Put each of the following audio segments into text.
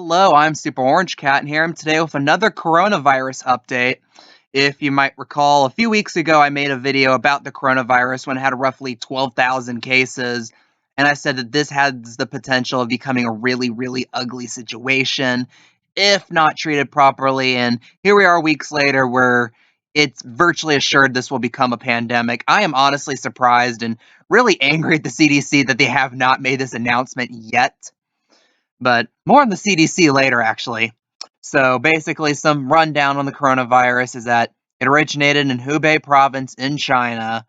Hello, I'm Super Orange Cat, and here I'm today with another coronavirus update. If you might recall, a few weeks ago I made a video about the coronavirus when it had roughly 12,000 cases, and I said that this has the potential of becoming a really, really ugly situation if not treated properly. And here we are weeks later where it's virtually assured this will become a pandemic. I am honestly surprised and really angry at the CDC that they have not made this announcement yet. But more on the CDC later, actually. So basically, some rundown on the coronavirus is that it originated in Hubei province in China,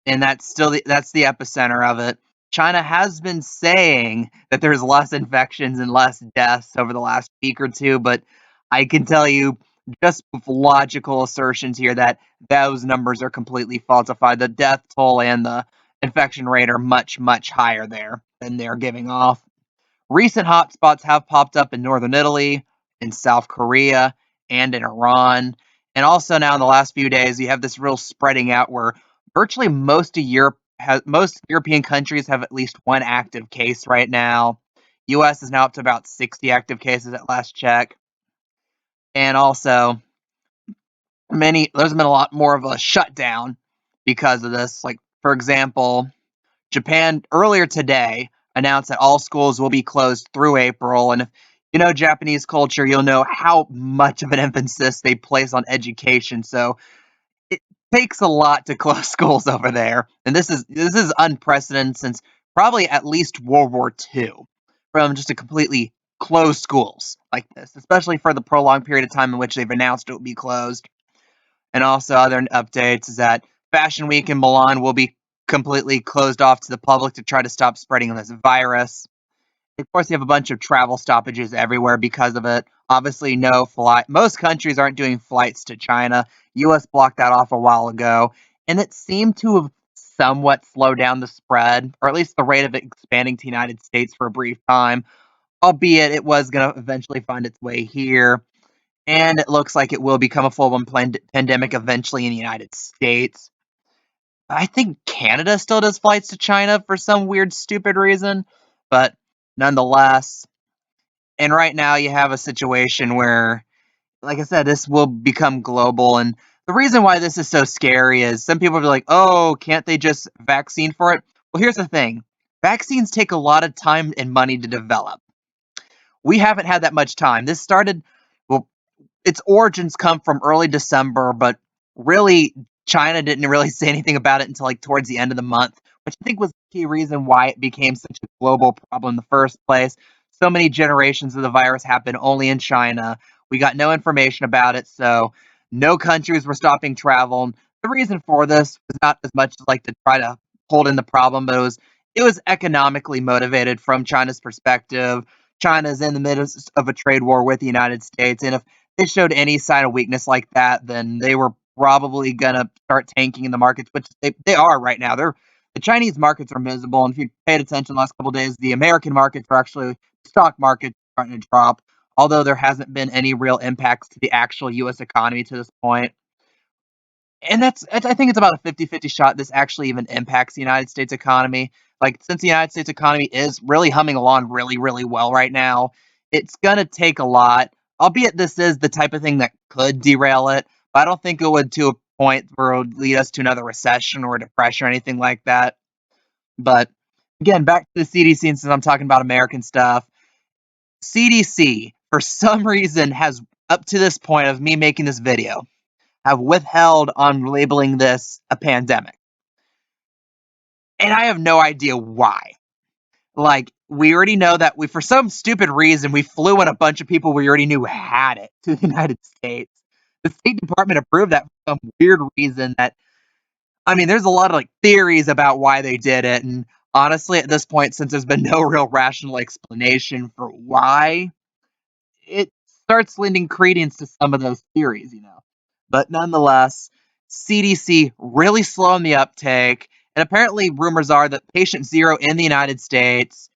and that's the epicenter of it. China has been saying that there's less infections and less deaths over the last week or two, but I can tell you just with logical assertions here that those numbers are completely falsified. The death toll and the infection rate are much, much higher there than they're giving off. Recent hotspots have popped up in northern Italy, in South Korea, and in Iran. And also now in the last few days, you have this real spreading out where virtually most European countries have at least one active case right now. US is now up to about 60 active cases at last check. And also there's been a lot more of a shutdown because of this. Like, for example, Japan earlier today announced that all schools will be closed through April. And if you know Japanese culture, you'll know how much of an emphasis they place on education. So it takes a lot to close schools over there. And this is unprecedented since probably at least World War II, from just a completely closed schools like this, especially for the prolonged period of time in which they've announced it will be closed. And also other updates is that Fashion Week in Milan will be completely closed off to the public to try to stop spreading this virus. Of course, you have a bunch of travel stoppages everywhere because of it. Obviously, no flight. Most countries aren't doing flights to China. US blocked that off a while ago, and it seemed to have somewhat slowed down the spread, or at least the rate of it expanding to the United States for a brief time, albeit it was going to eventually find its way here. And it looks like it will become a full-blown pandemic eventually in the United States. I think Canada still does flights to China for some weird, stupid reason, but nonetheless. And right now, you have a situation where, like I said, this will become global. And the reason why this is so scary is some people are like, oh, can't they just vaccine for it? Well, here's the thing, vaccines take a lot of time and money to develop. We haven't had that much time. This started, well, its origins come from early December, but really China didn't really say anything about it until like towards the end of the month, which I think was the key reason why it became such a global problem in the first place. So many generations of the virus happened only in China. We got no information about it, so no countries were stopping travel. The reason for this was not as much like to try to hold in the problem, but it was economically motivated from China's perspective. China is in the midst of a trade war with the United States, and if they showed any sign of weakness like that, then they were probably gonna start tanking in the markets, which they are right now. The Chinese markets are miserable, and if you paid attention the last couple of days, the American markets are actually stock markets starting to drop, although there hasn't been any real impacts to the actual U.S. economy to this point. And I think it's about a 50-50 shot this actually even impacts the United States economy. Like, since the United States economy is really humming along really, really well right now, it's going to take a lot, albeit this is the type of thing that could derail it, but I don't think it would to a point where it would lead us to another recession or a depression or anything like that. But again, back to the CDC, and since I'm talking about American stuff, CDC, for some reason, has, up to this point of me making this video, have withheld on labeling this a pandemic. And I have no idea why. Like, we already know that for some stupid reason, we flew in a bunch of people we already knew had it to the United States. The State Department approved that for some weird reason that, I mean, there's a lot of like theories about why they did it. And honestly, at this point, since there's been no real rational explanation for why, it starts lending credence to some of those theories. But nonetheless, CDC really slow on the uptake, and apparently rumors are that patient zero in the United States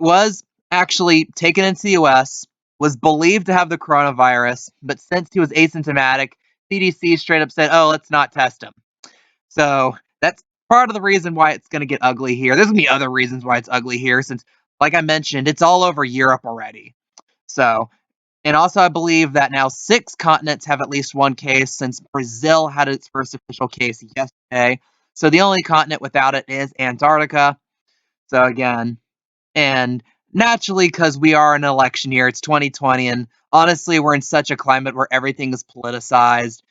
was actually taken into the US, was believed to have the coronavirus, but since he was asymptomatic, CDC straight up said, oh, let's not test him. So that's part of the reason why it's going to get ugly here. There's going to be other reasons why it's ugly here, since, like I mentioned, it's all over Europe already. So, and also I believe that now 6 continents have at least one case since Brazil had its first official case yesterday. So the only continent without it is Antarctica. So again, and naturally, because we are in an election year, it's 2020, and honestly, we're in such a climate where everything is politicized.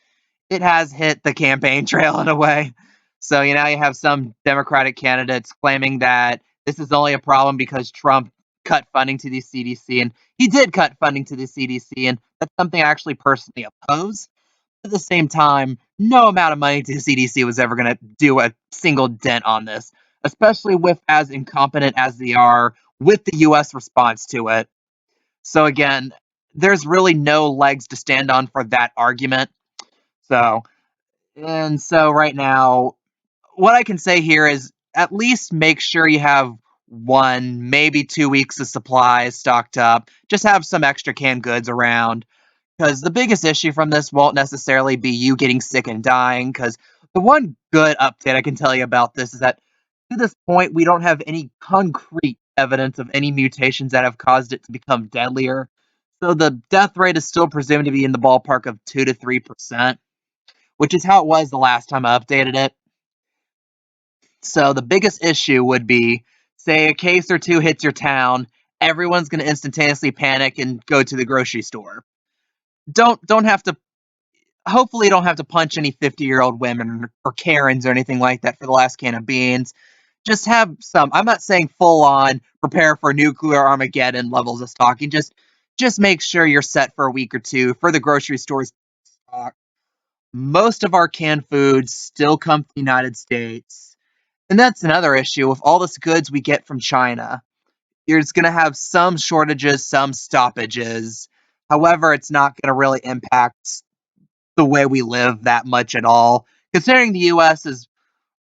It has hit the campaign trail in a way. So, you know, you have some Democratic candidates claiming that this is only a problem because Trump cut funding to the CDC, and he did cut funding to the CDC, and that's something I actually personally oppose. At the same time, no amount of money to the CDC was ever going to do a single dent on this, especially with as incompetent as they are with the US response to it. So again, there's really no legs to stand on for that argument. So, and so right now, what I can say here is at least make sure you have 1, maybe 2 weeks of supplies stocked up. Just have some extra canned goods around. Because the biggest issue from this won't necessarily be you getting sick and dying. Because the one good update I can tell you about this is that to this point, we don't have any concrete evidence of any mutations that have caused it to become deadlier. So the death rate is still presumed to be in the ballpark of 2 to 3%, which is how it was the last time I updated it. So the biggest issue would be, say, a case or two hits your town, everyone's going to instantaneously panic and go to the grocery store. Don't have to hopefully don't have to punch any 50-year-old women or Karens or anything like that for the last can of beans. Just have some. I'm not saying full on prepare for nuclear Armageddon levels of stocking. Just make sure you're set for a week or two for the grocery stores stock. Most of our canned foods still come from the United States. And that's another issue with all this goods we get from China. You're just going to have some shortages, some stoppages. However, it's not going to really impact the way we live that much at all. Considering the US is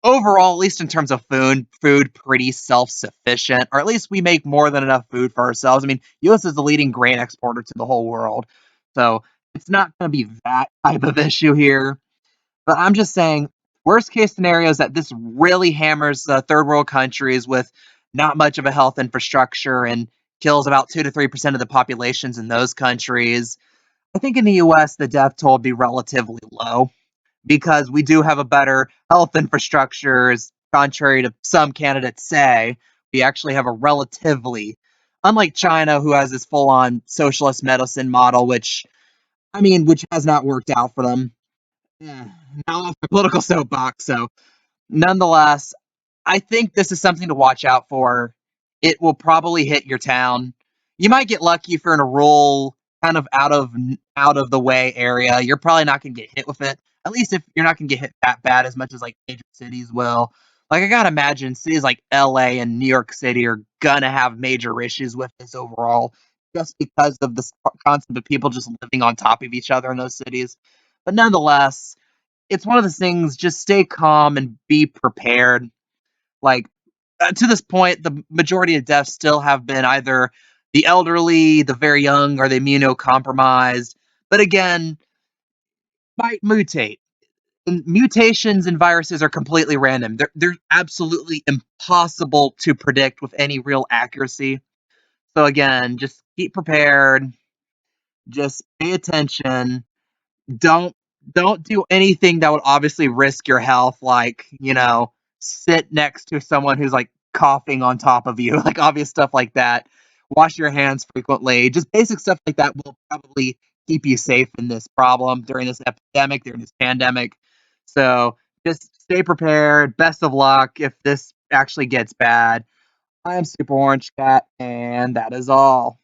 overall, at least in terms of food pretty self-sufficient, or at least we make more than enough food for ourselves. I mean, US is the leading grain exporter to the whole world. So it's not going to be that type of issue here. But I'm just saying, worst case scenario is that this really hammers third world countries with not much of a health infrastructure and kills about 2 to 3% of the populations in those countries. I think in the US, the death toll would be relatively low because we do have a better health infrastructure, as contrary to some candidates say. We actually have a relatively, unlike China, who has this full on socialist medicine model, which has not worked out for them. Now off the political soapbox. So, nonetheless, I think this is something to watch out for. It will probably hit your town. You might get lucky if you're in a rural, kind of out of the way area. You're probably not going to get hit with it. At least if you're not going to get hit that bad as much as like major cities will. Like I gotta imagine cities like LA and New York City are gonna have major issues with this overall, just because of the concept of people just living on top of each other in those cities. But nonetheless, it's one of those things. Just stay calm and be prepared. Like to this point, the majority of deaths still have been either the elderly, the very young, or the immunocompromised. But again, might mutate. And mutations in viruses are completely random. They're absolutely impossible to predict with any real accuracy. So again, just keep prepared. Just pay attention. don't don't do anything that would obviously risk your health, like, sit next to someone who's like coughing on top of you, like obvious stuff like that. Wash your hands frequently. Just basic stuff like that will probably keep you safe in this problem during this epidemic, during this pandemic. So just stay prepared. Best of luck if this actually gets bad. I am Super Orange Cat, and that is all.